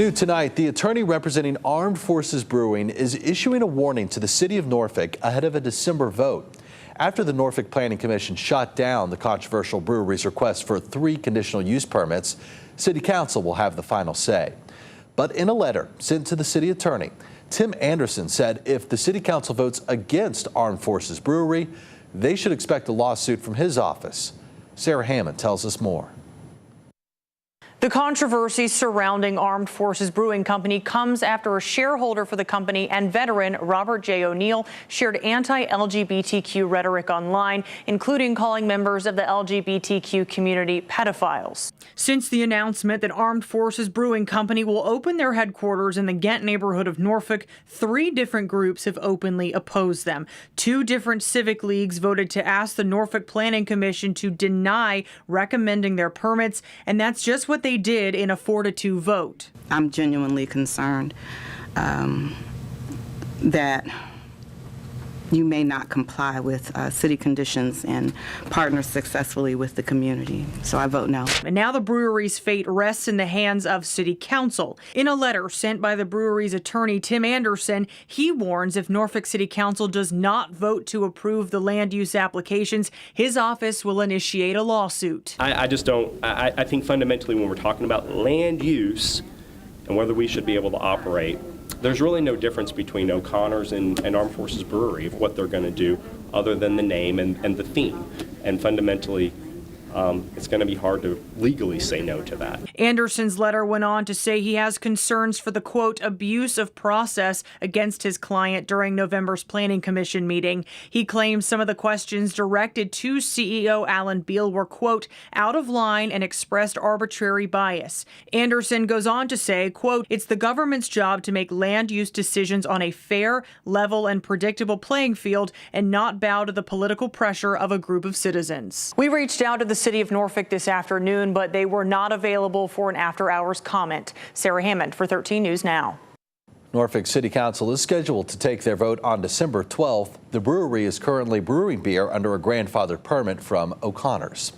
New tonight, the attorney representing Armed Forces Brewing is issuing a warning to the City of Norfolk ahead of a December vote. After the Norfolk Planning Commission shot down the controversial brewery's request for 3 conditional use permits, City Council will have the final say. But in a letter sent to the city attorney, Tim Anderson said if the City Council votes against Armed Forces Brewery, they should expect a lawsuit from his office. Sarah Hammond tells us more. The controversy surrounding Armed Forces Brewing Company comes after a shareholder for the company and veteran Robert J. O'Neill shared anti-LGBTQ rhetoric online, including calling members of the LGBTQ community pedophiles. Since the announcement that Armed Forces Brewing Company will open their headquarters in the Ghent neighborhood of Norfolk, 3 different groups have openly opposed them. 2 different civic leagues voted to ask the Norfolk Planning Commission to deny recommending their permits, and that's just what they did in a 4-2 vote. I'm genuinely concerned that you may not comply with city conditions and partner successfully with the community. So I vote no. And now the brewery's fate rests in the hands of City Council. In a letter sent by the brewery's attorney, Tim Anderson, he warns if Norfolk City Council does not vote to approve the land use applications, his office will initiate a lawsuit. I just don't, I think fundamentally when we're talking about land use and whether we should be able to operate, there's really no difference between O'Connor's and Armed Forces Brewery of what they're going to do other than the name and the theme. And fundamentally, it's going to be hard to legally say no to that. Anderson's letter went on to say he has concerns for the, quote, abuse of process against his client during November's Planning Commission meeting. He claims some of the questions directed to CEO Alan Beal were, quote, out of line and expressed arbitrary bias. Anderson goes on to say, quote, it's the government's job to make land use decisions on a fair, level, and predictable playing field and not bow to the political pressure of a group of citizens. We reached out to the City of Norfolk this afternoon, but they were not available for an after-hours comment. Sarah Hammond for 13 News Now. Norfolk City Council is scheduled to take their vote on December 12th. The brewery is currently brewing beer under a grandfathered permit from O'Connor's.